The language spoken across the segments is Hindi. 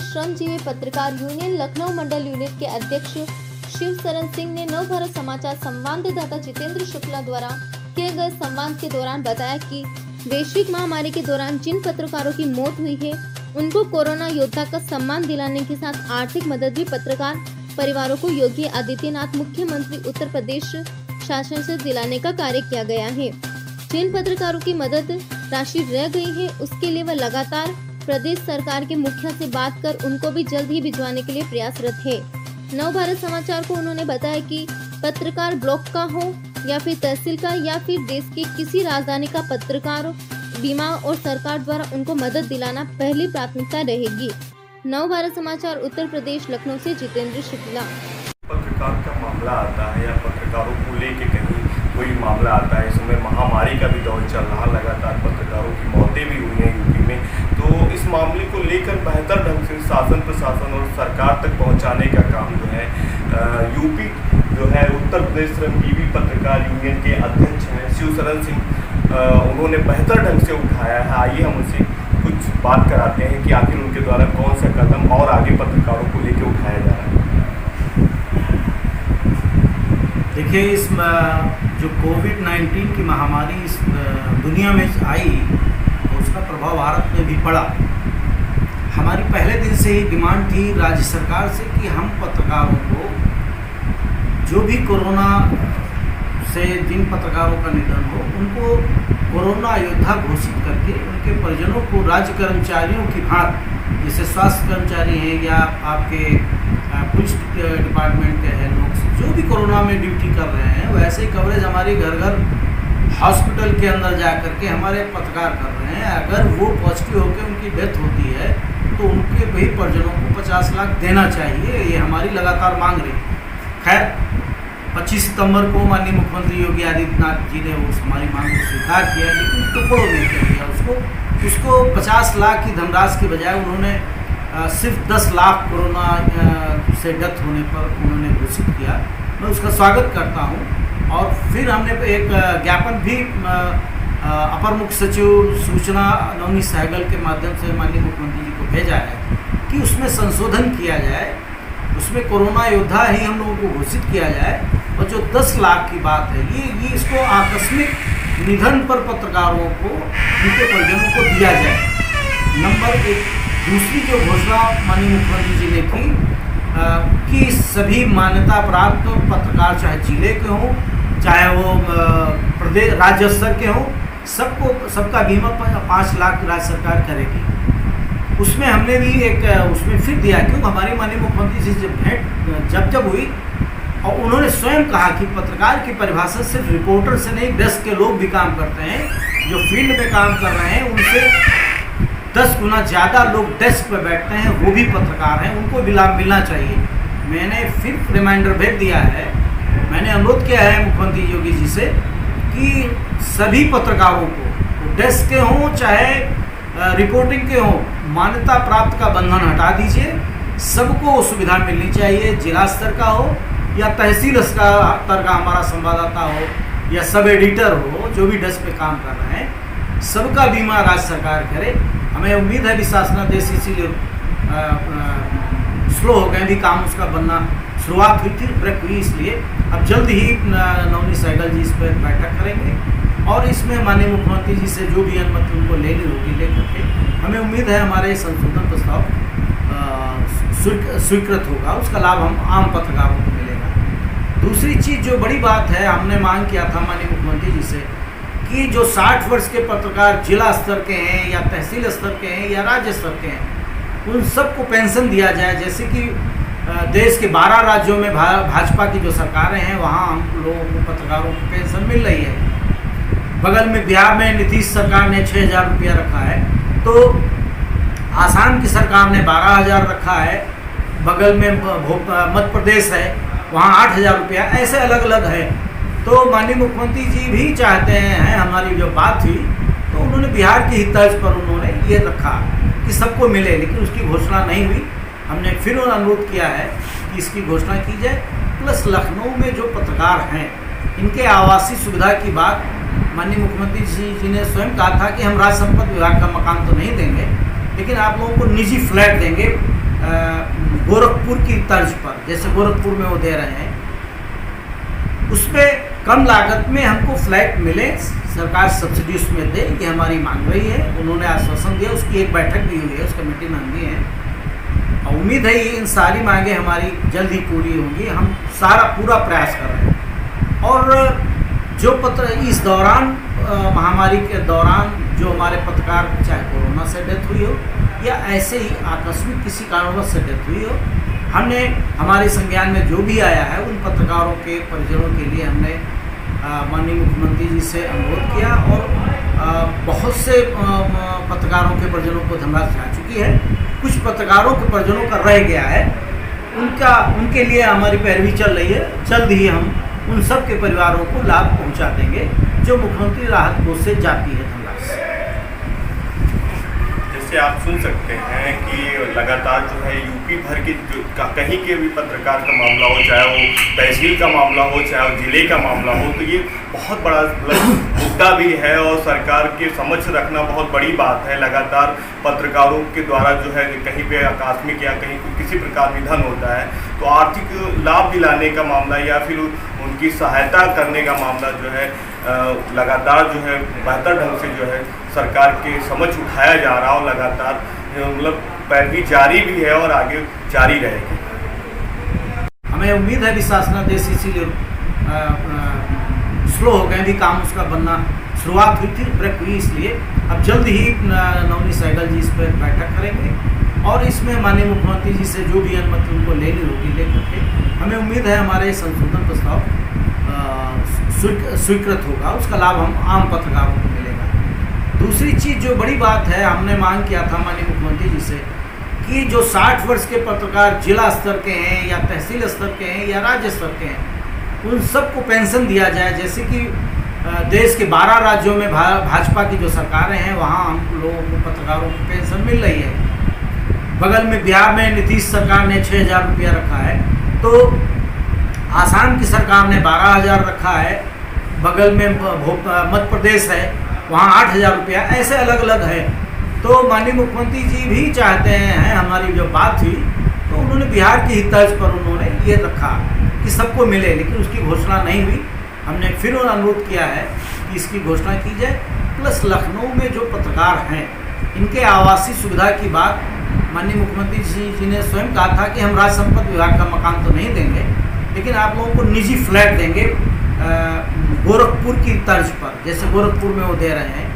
श्रमजीवी पत्रकार यूनियन लखनऊ मंडल यूनिट के अध्यक्ष शिवशरण सिंह ने नव भारत समाचार संवाददाता जितेंद्र शुक्ला द्वारा किए गए संवाद के दौरान बताया कि वैश्विक महामारी के दौरान जिन पत्रकारों की मौत हुई है उनको कोरोना योद्धा का सम्मान दिलाने के साथ आर्थिक मदद भी पत्रकार परिवारों को योगी आदित्यनाथ मुख्यमंत्री उत्तर प्रदेश शासन से दिलाने का कार्य किया गया है। जिन पत्रकारों की मदद राशि रह गई है उसके लिए वह लगातार प्रदेश सरकार के मुखिया से बात कर उनको भी जल्द ही भिजवाने के लिए प्रयासरत है। नव भारत समाचार को उन्होंने बताया कि पत्रकार ब्लॉक का हो या फिर तहसील का या फिर देश की किसी राजधानी का पत्रकार बीमा और सरकार द्वारा उनको मदद दिलाना पहली प्राथमिकता रहेगी। नव भारत समाचार उत्तर प्रदेश लखनऊ से जितेंद्र शुक्ला। पत्रकार का मामला आता है या पत्रकारों को लेके कहीं कोई मामला आता है, इस समय महामारी का भी दौर चल रहा, लगातार पत्रकारों की मौतें भी हुई हैं यूपी में, तो इस मामले को लेकर बेहतर ढंग से शासन प्रशासन और सरकार तक पहुंचाने का काम जो है यूपी जो है उत्तर प्रदेश श्रमजीवी पत्रकार यूनियन के अध्यक्ष हैं शिवशरण सिंह, उन्होंने बेहतर ढंग से उठाया है। आइए हम उनसे कुछ बात कराते हैं कि आखिर उनके द्वारा कौन सा कदम और आगे पत्रकारों को लेकर उठाया जा रहा है। देखिए, इस जो कोविड-19 की महामारी इस दुनिया में आई तो उसका प्रभाव भारत में भी पड़ा। हमारी पहले दिन से ही डिमांड थी राज्य सरकार से कि हम पत्रकारों को जो भी कोरोना से जिन पत्रकारों का निधन हो उनको कोरोना योद्धा घोषित करके उनके परिजनों को राज्य कर्मचारियों की भांति, जैसे स्वास्थ्य कर्मचारी हैं या आपके पुलिस डिपार्टमेंट के हैं लोग जो भी कोरोना में ड्यूटी कर रहे हैं, वैसे ही कवरेज हमारे घर घर हॉस्पिटल के अंदर जा कर के हमारे पत्रकार कर रहे हैं। अगर वो पॉजिटिव होकर उनकी डेथ होती है तो उनके भी परिजनों को 50 लाख देना चाहिए, ये हमारी लगातार मांग रही। खैर 25 सितंबर को माननीय मुख्यमंत्री योगी आदित्यनाथ जी ने उस हमारी मांग को स्वीकार किया, लेकिन टुकड़ों में कर दिया उसको 50 लाख की धनराशि के बजाय उन्होंने सिर्फ 10 लाख कोरोना से डेथ होने पर उन्होंने घोषित किया। मैं उसका स्वागत करता हूं। और फिर हमने एक ज्ञापन भी अपर मुख्य सचिव सूचना नवनीत सहगल के माध्यम से माननीय मुख्यमंत्री जी को भेजा है कि उसमें संशोधन किया जाए, उसमें कोरोना योद्धा ही हम लोगों को घोषित किया जाए और जो 10 लाख की बात है ये इसको आकस्मिक निधन पर पत्रकारों को उनके परिजनों को दिया जाए। नंबर 1। दूसरी जो घोषणा माननीय मुख्यमंत्री जी ने की कि सभी मान्यता प्राप्त पत्रकार चाहे जिले के हों चाहे वो प्रदेश राज्य स्तर के हों, सबका बीमा 5 लाख राज्य सरकार करेगी। उसमें हमने भी उसमें फिर दिया क्योंकि हमारी माननीय मुख्यमंत्री जी से भेंट जब हुई और उन्होंने स्वयं कहा कि पत्रकार की परिभाषा सिर्फ रिपोर्टर से नहीं, डेस्क के लोग भी काम करते हैं, जो फील्ड में काम कर रहे हैं उनसे 10 गुना ज़्यादा लोग डेस्क पर बैठते हैं, वो भी पत्रकार हैं, उनको भी लाभ मिलना चाहिए। मैंने फिर रिमाइंडर भेज दिया है, मैंने अनुरोध किया है मुख्यमंत्री योगी जी से कि सभी पत्रकारों को डेस्क के हों चाहे रिपोर्टिंग के हों, मान्यता प्राप्त का बंधन हटा दीजिए। सबको सुविधा मिलनी चाहिए, जिला स्तर का हो या तहसील स्तर का हमारा संवाददाता हो या सब एडिटर हो, जो भी डेस्क पे काम कर रहे हैं, सबका बीमा राज्य सरकार करे। हमें उम्मीद है भी शासनादेश इसीलिए स्लो हो गए, भी काम उसका बनना शुरुआत हुई थी, ब्रेक हुई, इसलिए अब जल्द ही नवनीत सहगल जी इस पर बैठक करेंगे और इसमें माननीय मुख्यमंत्री जी से जो भी अनुमति उनको लेनी होगी लेकर के हमें उम्मीद है हमारे संशोधन प्रस्ताव स्वीकृत होगा, उसका लाभ हम आम पत्रकारों को मिलेगा। दूसरी चीज़ जो बड़ी बात है, हमने मांग किया था माननीय मुख्यमंत्री जी से कि जो 60 वर्ष के पत्रकार जिला स्तर के हैं या तहसील स्तर के हैं या राज्य स्तर के हैं, उन सबको पेंशन दिया जाए। जैसे कि देश के 12 राज्यों में भाजपा की जो सरकारें हैं वहाँ हम लोगों को पत्रकारों को पेंशन मिल रही है। बगल में बिहार में नीतीश सरकार ने 6,000 रुपया रखा है, तो आसाम की सरकार ने 12,000 रखा है, बगल में मध्य प्रदेश है वहाँ 8,000 रुपया, ऐसे अलग अलग है। तो माननीय मुख्यमंत्री जी भी चाहते हैं, हमारी जो बात हुई तो उन्होंने बिहार की ही तर्ज पर उन्होंने ये रखा कि सबको मिले, लेकिन उसकी घोषणा नहीं हुई। हमने फिर अनुरोध किया है कि इसकी घोषणा की जाए। प्लस लखनऊ में जो पत्रकार हैं इनके आवासीय सुविधा की बात माननीय मुख्यमंत्री जी ने स्वयं कहा था कि हम राज संपत्ति विभाग का मकान तो नहीं देंगे, लेकिन आप लोगों को निजी फ्लैट देंगे गोरखपुर की तर्ज पर, जैसे गोरखपुर में वो दे रहे हैं, उस पर कम लागत में हमको फ्लैट मिले, सरकार सब्सिडी उसमें दे, ये हमारी मांग रही है। उन्होंने आश्वासन दिया, उसकी एक बैठक भी हुई है, उस कमेटी में हम भी हैं और उम्मीद है इन सारी मांगें हमारी जल्द ही पूरी होंगी। हम सारा पूरा प्रयास कर रहे हैं और जो पत्र इस दौरान महामारी के दौरान जो हमारे पत्रकार चाहे कोरोना से डेथ हुई हो या ऐसे ही आकस्मिक किसी कारणवश से डेथ हुई हो, हमने हमारे संज्ञान में जो भी आया है उन पत्रकारों के परिजनों के लिए हमने माननीय मुख्यमंत्री जी से अनुरोध किया और बहुत से पत्रकारों के परिजनों को धनराशि जा चुकी है। कुछ पत्रकारों के परिजनों का रह गया है, उनके लिए हमारी पैरवी चल रही है। जल्द ही हम उन सब के परिवारों को लाभ पहुंचा देंगे जो मुख्यमंत्री राहत कोष से जाती है धनराशि। जैसे आप सुन सकते हैं कि लगातार जो है यूपी भर के कहीं के भी पत्रकार का मामला हो, चाहे वो तहसील का मामला हो, चाहे वो जिले का मामला हो, तो ये बहुत बड़ा मुद्दा भी है और सरकार के समझ रखना बहुत बड़ी बात है। लगातार पत्रकारों के द्वारा जो है कहीं पे आकस्मिक या कहीं किसी प्रकार निधन होता है तो आर्थिक लाभ दिलाने का मामला या फिर उनकी सहायता करने का मामला जो है लगातार जो है बेहतर ढंग से जो है सरकार के समझ उठाया जा रहा और लगातार मतलब पैरवी जारी भी है और आगे जारी रहेगी। हमें उम्मीद है कि शासनादेश इसीलिए स्लो हो गए, भी काम उसका बनना शुरुआत हुई थी, ब्रेक हुई, इसलिए अब जल्द ही नवनीत सहगल जी इस पर बैठक करेंगे और इसमें माननीय मुख्यमंत्री जी से जो भी अनुमति उनको लेनी होगी ले करके हमें उम्मीद है हमारे संशोधन प्रस्ताव स्वीकृत होगा, उसका लाभ हम आम पत्रकारों को मिलेगा। दूसरी चीज़ जो बड़ी बात है, हमने मांग किया था माननीय मुख्यमंत्री जी से कि जो 60 वर्ष के पत्रकार जिला स्तर के हैं या तहसील स्तर के हैं या राज्य स्तर के हैं, उन सबको पेंशन दिया जाए। जैसे कि देश के 12 राज्यों में भाजपा की जो सरकारें हैं वहाँ हम लोगों को पत्रकारों को पेंशन मिल रही है। बगल में बिहार में नीतीश सरकार ने 6,000 रुपया रखा है, तो आसाम की सरकार ने 12,000 रखा है, बगल में मध्य प्रदेश है वहाँ 8,000 रुपया, ऐसे अलग अलग है। तो माननीय मुख्यमंत्री जी भी चाहते हैं, हमारी जो बात हुई तो उन्होंने बिहार की ही तर्ज पर उन्होंने ये रखा कि सबको मिले, लेकिन उसकी घोषणा नहीं हुई। हमने फिर अनुरोध किया है कि इसकी घोषणा की जाए। प्लस लखनऊ में जो पत्रकार हैं इनके आवासीय सुविधा की बात माननीय मुख्यमंत्री जी ने स्वयं कहा था कि हम राज संपत्ति विभाग का मकान तो नहीं देंगे, लेकिन आप लोगों को निजी फ्लैट देंगे गोरखपुर की तर्ज पर, जैसे गोरखपुर में वो दे रहे हैं,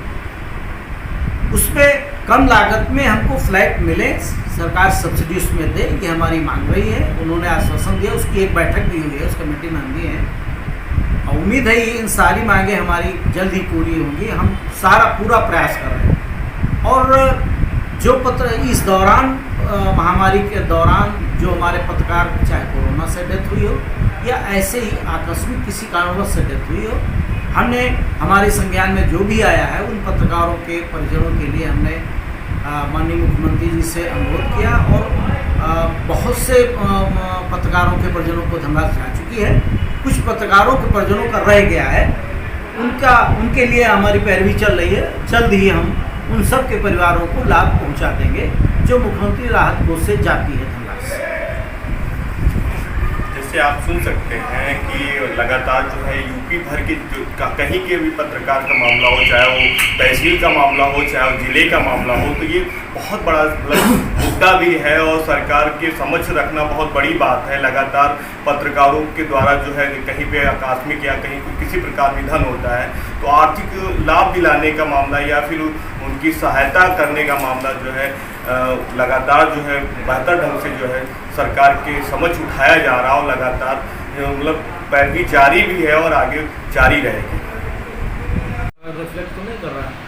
उस पर कम लागत में हमको फ्लैट मिले, सरकार सब्सिडी उसमें दे, ये हमारी मांग रही है। उन्होंने आश्वासन दिया, उसकी एक बैठक भी हुई है, उस कमेटी में हम भी हैं और उम्मीद है इन सारी मांगें हमारी जल्द ही पूरी होंगी। हम सारा पूरा प्रयास कर रहे हैं और जो पत्र इस दौरान महामारी के दौरान जो हमारे पत्रकार चाहे कोरोना से डेथ हुई हो या ऐसे ही आकस्मिक किसी कारणवश से डेथ हुई हो, हमने हमारे संज्ञान में जो भी आया है उन पत्रकारों के परिजनों के लिए हमने माननीय मुख्यमंत्री जी से अनुरोध किया और बहुत से पत्रकारों के परिजनों को धनराशि जा चुकी है। कुछ पत्रकारों के परिजनों का रह गया है, उनके लिए हमारी पैरवी चल रही है। जल्द ही हम उन सब के परिवारों को लाभ पहुंचा देंगे जो मुख्यमंत्री राहत कोष से जाती है धनराशि। जैसे आप सुन सकते हैं कि लगातार जो है यूपी भर के कहीं के भी पत्रकार का मामला हो, चाहे वो तहसील का मामला हो, चाहे वो जिले का मामला हो, तो ये बहुत बड़ा मुद्दा भी है और सरकार के समझ रखना बहुत बड़ी बात है। लगातार पत्रकारों के द्वारा जो है कहीं पे आकस्मिक या कहीं किसी प्रकार निधन होता है तो आर्थिक लाभ दिलाने का मामला या फिर उनकी सहायता करने का मामला जो है लगातार जो है बेहतर ढंग से जो है सरकार के समझ उठाया जा रहा और लगातार मतलब पैरवी जारी भी है और आगे जारी रहेगी। रिफ्लेक्ट तो नहीं कर रहा है।